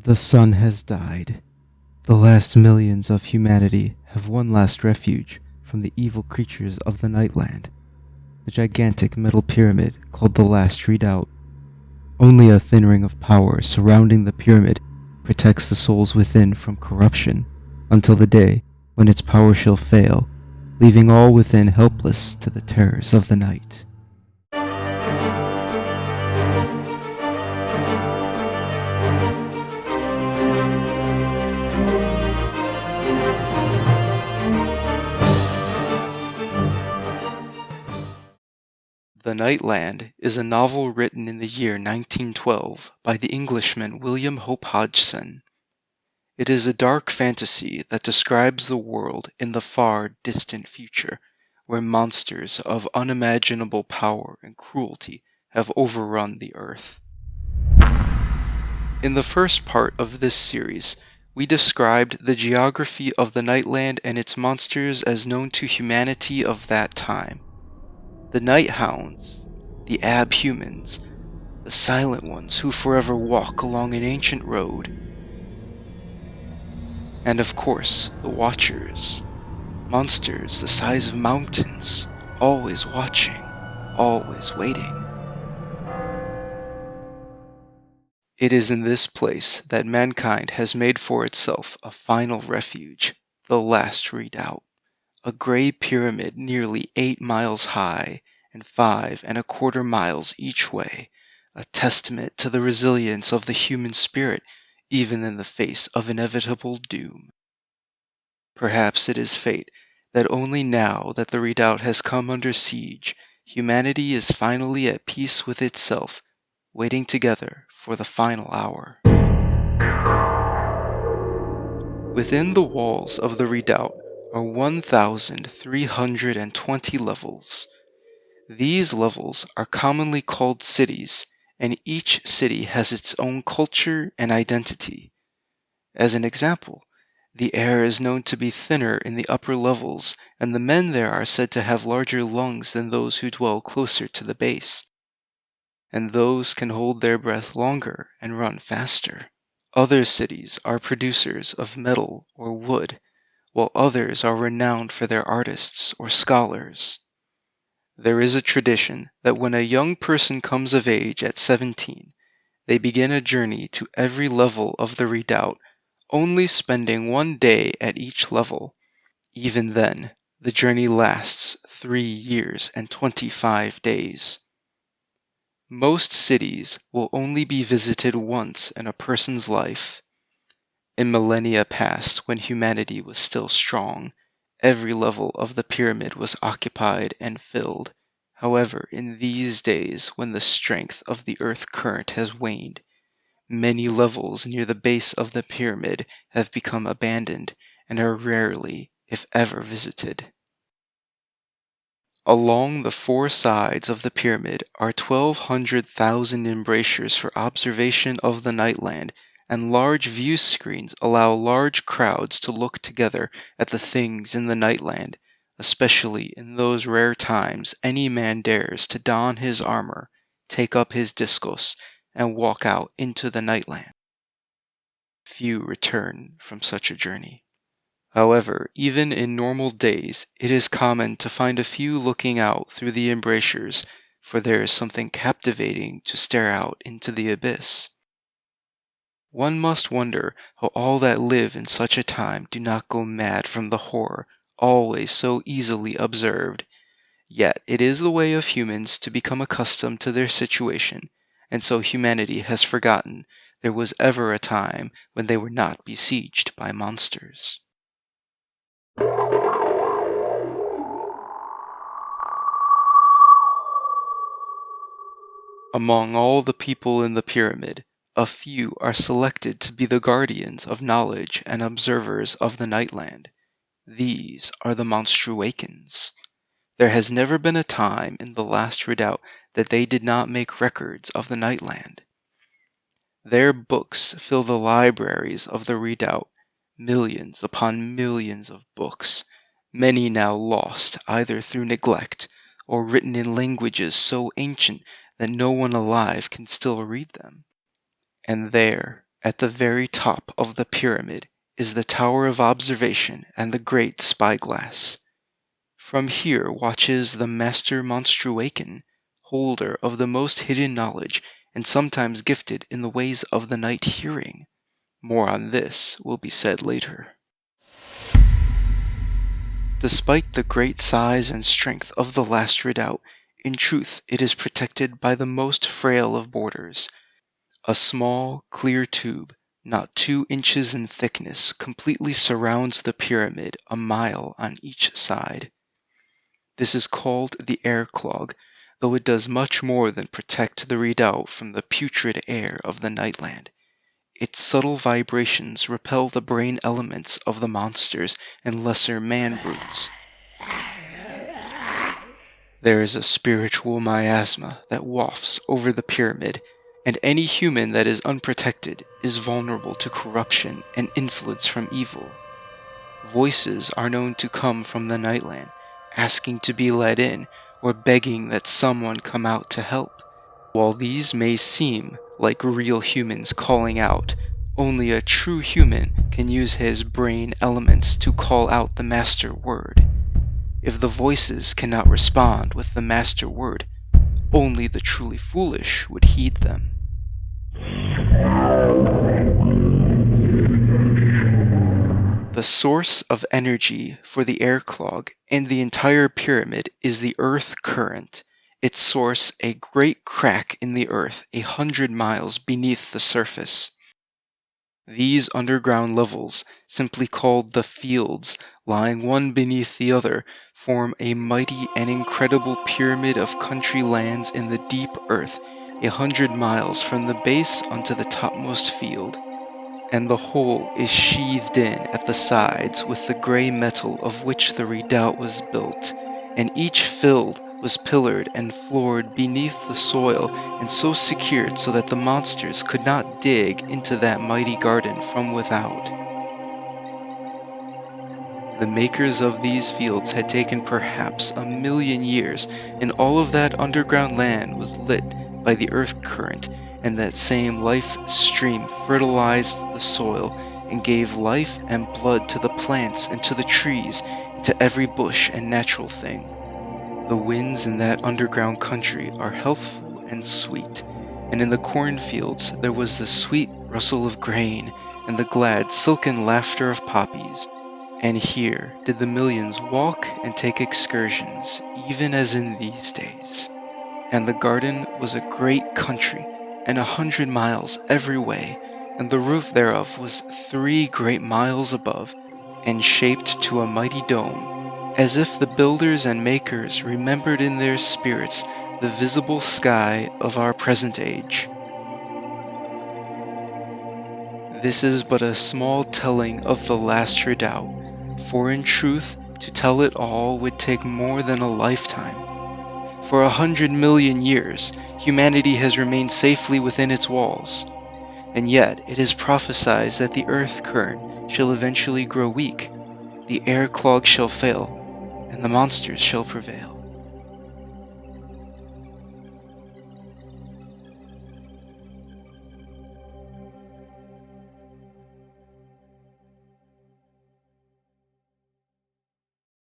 The sun has died. The last millions of humanity have one last refuge from the evil creatures of the Nightland, the gigantic metal pyramid called the last Redoubt. Only a thin ring of power surrounding the pyramid protects the souls within from corruption until the day when its power shall fail, leaving all within helpless to the terrors of the night. The Nightland is a novel written in the year 1912 by the Englishman William Hope Hodgson. It is a dark fantasy that describes the world in the far distant future, where monsters of unimaginable power and cruelty have overrun the earth. In the first part of this series, we described the geography of the Nightland and its monsters as known to humanity of that time. The night hounds, the abhumans, the silent ones who forever walk along an ancient road, and of course, the watchers, monsters the size of mountains, always watching, always waiting. It is in this place that mankind has made for itself a final refuge, the last redoubt. A gray pyramid nearly 8 miles high and 5¼ miles each way, a testament to the resilience of the human spirit even in the face of inevitable doom. Perhaps it is fate that only now that the redoubt has come under siege, humanity is finally at peace with itself, waiting together for the final hour. Within the walls of the redoubt are 1,320 levels. These levels are commonly called cities, and each city has its own culture and identity. As an example, the air is known to be thinner in the upper levels, and the men there are said to have larger lungs than those who dwell closer to the base. And those can hold their breath longer and run faster. Other cities are producers of metal or wood, while others are renowned for their artists or scholars. There is a tradition that when a young person comes of age at 17, they begin a journey to every level of the redoubt, only spending 1 day at each level. Even then, the journey lasts 3 years and 25 days. Most cities will only be visited once in a person's life. In millennia past, when humanity was still strong, every level of the pyramid was occupied and filled. However, in these days, when the strength of the earth current has waned, many levels near the base of the pyramid have become abandoned and are rarely, if ever, visited. Along the 4 sides of the pyramid are 1,200,000 embrasures for observation of the Nightland, and large view screens allow large crowds to look together at the things in the Nightland, especially in those rare times any man dares to don his armor, take up his discus, and walk out into the Nightland. Few return from such a journey. However, even in normal days, it is common to find a few looking out through the embrasures, for there is something captivating to stare out into the abyss. One must wonder how all that live in such a time do not go mad from the horror always so easily observed. Yet it is the way of humans to become accustomed to their situation, and so humanity has forgotten there was ever a time when they were not besieged by monsters. Among all the people in the pyramid, a few are selected to be the guardians of knowledge and observers of the Nightland. These are the Monstruacans. There has never been a time in the last redoubt that they did not make records of the Nightland. Their books fill the libraries of the redoubt, millions upon millions of books, many now lost either through neglect or written in languages so ancient that no one alive can still read them. And there, At the very top of the pyramid is the tower of observation and the great spyglass. From here watches the Master Monstruaken, holder of the most hidden knowledge and sometimes gifted in the ways of the night hearing. More on this will be said later. Despite the great size and strength of the last redoubt, in truth it is protected by the most frail of borders. A small, clear tube, not 2 inches in thickness, completely surrounds the pyramid a mile on each side. This is called the air clog, though it does much more than protect the redoubt from the putrid air of the nightland. Its subtle vibrations repel the brain elements of the monsters and lesser man-brutes. There is a spiritual miasma that wafts over the pyramid, and any human that is unprotected is vulnerable to corruption and influence from evil. Voices are known to come from the nightland, asking to be let in or begging that someone come out to help. While these may seem like real humans calling out, only a true human can use his brain elements to call out the master word. If the voices cannot respond with the master word, only the truly foolish would heed them. The source of energy for the air clog and the entire pyramid is the earth current. Its source a great crack in the earth 100 miles beneath the surface. These underground levels, simply called the fields, lying one beneath the other, form a mighty and incredible pyramid of country lands in the deep earth 100 miles from the base unto the topmost field. And the whole is sheathed in at the sides with the grey metal of which the redoubt was built, and each filled was pillared and floored beneath the soil and so secured so that the monsters could not dig into that mighty garden from without. The makers of these fields had taken perhaps 1,000,000 years, and all of that underground land was lit by the earth current, and that same life stream fertilized the soil and gave life and blood to the plants and to the trees and to every bush and natural thing. The winds in that underground country are healthful and sweet, and in the cornfields there was the sweet rustle of grain and the glad silken laughter of poppies. And here did the millions walk and take excursions, even as in these days. And the garden was a great country, and 100 miles every way, and the roof thereof was 3 great miles above, and shaped to a mighty dome, as if the builders and makers remembered in their spirits the visible sky of our present age. This is but a small telling of the last redoubt, for in truth, to tell it all would take more than a lifetime. For 100,000,000 years, humanity has remained safely within its walls, and yet it is prophesied that the earth current shall eventually grow weak, the air clog shall fail, and the monsters shall prevail.